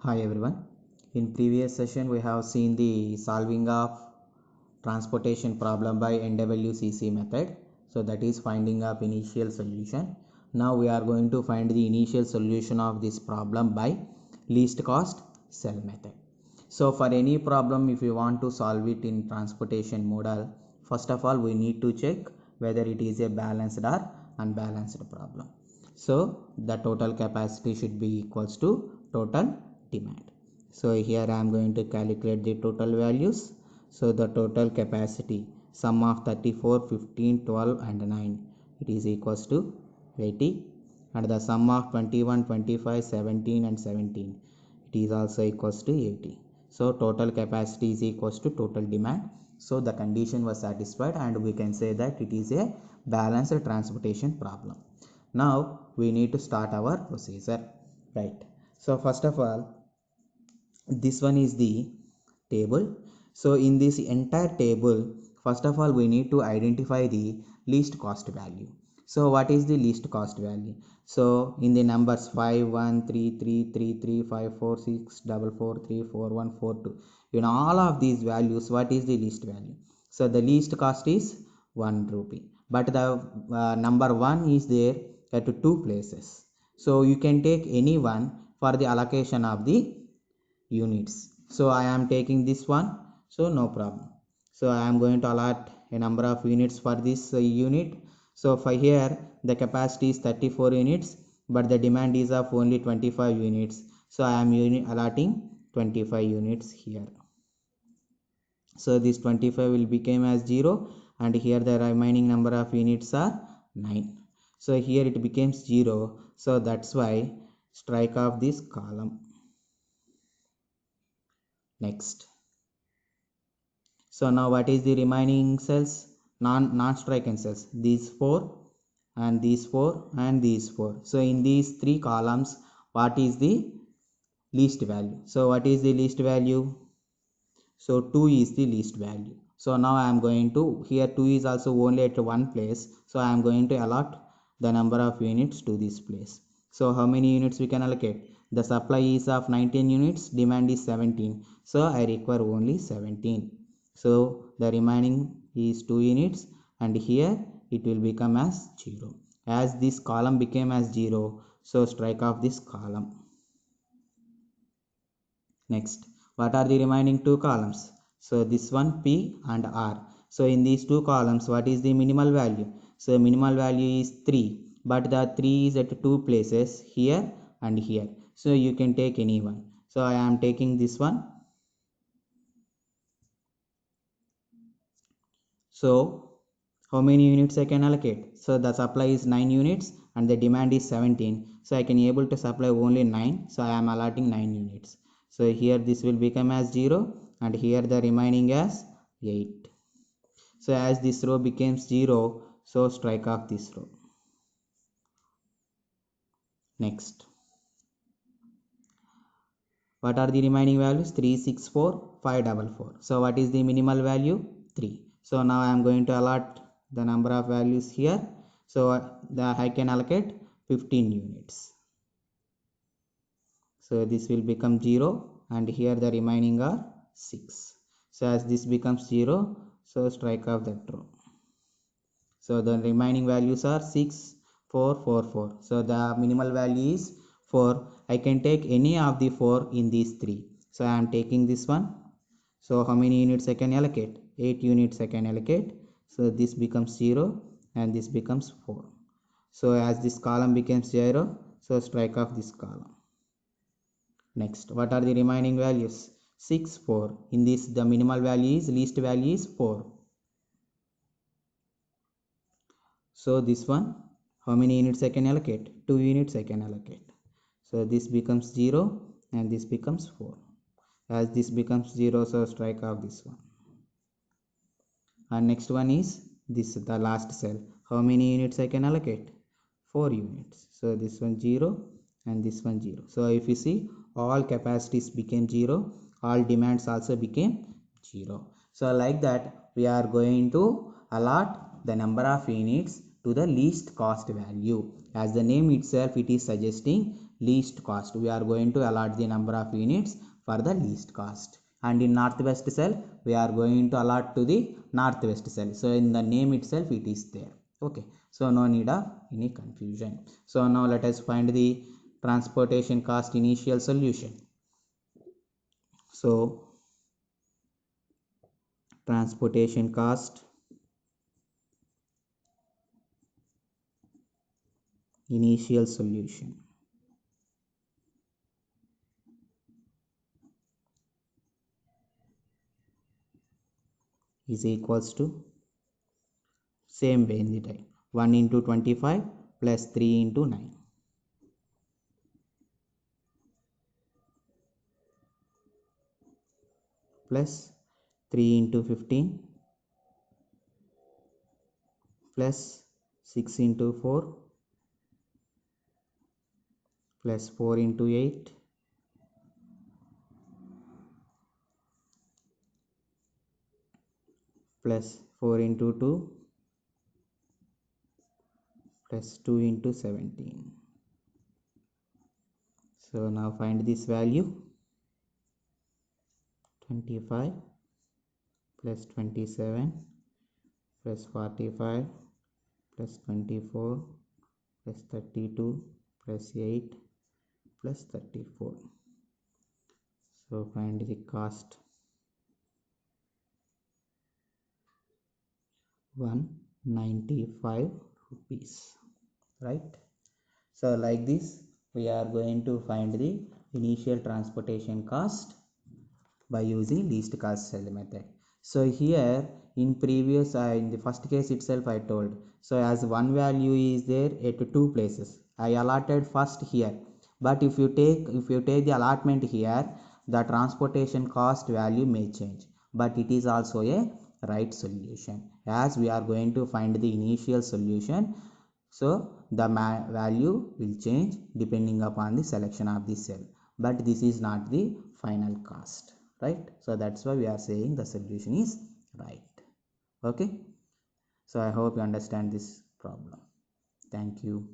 Hi everyone. In previous session we have seen the solving of transportation problem by NWCC method. So that is finding of initial solution. Now we are going to find the initial solution of this problem by least cost cell method. So for any problem, if you want to solve it in transportation model, first of all we need to check whether it is a balanced or unbalanced problem. So the total capacity should be equals to total demand. So here I am going to calculate the total values. So the total capacity sum of 34, 15, 12 and 9, it is equals to 80, and the sum of 21, 25, 17 and 17, it is also equals to 80. So total capacity is equals to total demand. So the condition was satisfied and we can say that it is a balanced transportation problem. Now we need to start our procedure, right? So first of all, this one is the table. So in this entire table, first of all we need to identify the least cost value. So what is the least cost value? So in the numbers 5 1 3 3 3 3 5 4 6 4 4 3 4 1 4 2, in all of these values, what is the least value? So the least cost is 1 rupee, but the number 1 is there at two places. So you can take any one for the allocation of the units. So I am taking this one, so no problem. So I am going to allot a number of units for this unit. So for here the capacity is 34 units, but the demand is of only 25 units. So I am allotting 25 units here. So this 25 will become as 0, and here the remaining number of units are 9. So here it becomes 0. So that's why strike off this column. Next. So now what is the remaining cells? Non-striking cells. These 4 and these 4 and these 4. So in these 3 columns, what is the least value? So what is the least value? So 2 is the least value. So now I am going to, here 2 is also only at one place. So I am going to allot the number of units to this place. So how many units we can allocate? The supply is of 19 units, demand is 17. So I require only 17. So the remaining is 2 units, and here it will become as 0. As this column became as 0, so strike off this column. Next, what are the remaining two columns? So this one P and R. So in these two columns, what is the minimal value? So minimal value is 3, but the 3 is at two places, here and here. So you can take any one. So I am taking this one. So how many units I can allocate? So the supply is 9 units and the demand is 17. So I can able to supply only 9. So I am allotting 9 units. So here this will become as 0, and here the remaining as 8. So as this row becomes 0, so strike off this row. Next. What are the remaining values? 3, 6, 4, 5, 4. So what is the minimal value? 3. So now I am going to allot the number of values here. So I can allocate 15 units. So this will become 0, and here the remaining are 6. So as this becomes 0, so strike off that row. So the remaining values are 6, 4, 4, 4. So the minimal value is 4. I can take any of the 4 in these 3. So I am taking this one. So how many units I can allocate? 8 units I can allocate. So this becomes 0 and this becomes 4. So as this column becomes 0, so strike off this column. Next, what are the remaining values? 6, 4. In this the minimal value is, least value is 4. So this one, how many units I can allocate? 2 units I can allocate. So this becomes 0 and this becomes 4. As this becomes 0, so strike off this one. And next one is this, the last cell. How many units I can allocate? 4 units. So this one 0 and this one 0. So if you see, all capacities became 0, all demands also became 0. So like that we are going to allot the number of units to the least cost value. As the name itself, it is suggesting least cost. We are going to allot the number of units for the least cost. And in northwest cell, we are going to allot to the northwest cell. So in the name itself, it is there. Okay. So no need of any confusion. So now let us find the transportation cost initial solution. So transportation cost initial solution is equals to same way in the time 1 into 25 plus 3 into 9 plus 3 into 15 plus 6 into 4 plus 4 into 8 plus 4 into 2 plus 2 into 17. So now find this value 25 plus 27 plus 45 plus 24 plus 32 plus 8 plus 34. So find the cost 195 rupees, right? So like this we are going to find the initial transportation cost by using least cost cell method. So here in previous in the first case itself I told, so as one value is there at two places, I allotted first here, but if you take the allotment here, the transportation cost value may change, but it is also a right solution as we are going to find the initial solution. So the value will change depending upon the selection of the cell, but this is not the final cost, right? So that's why we are saying the solution is right. Okay, so I hope you understand this problem. Thank you.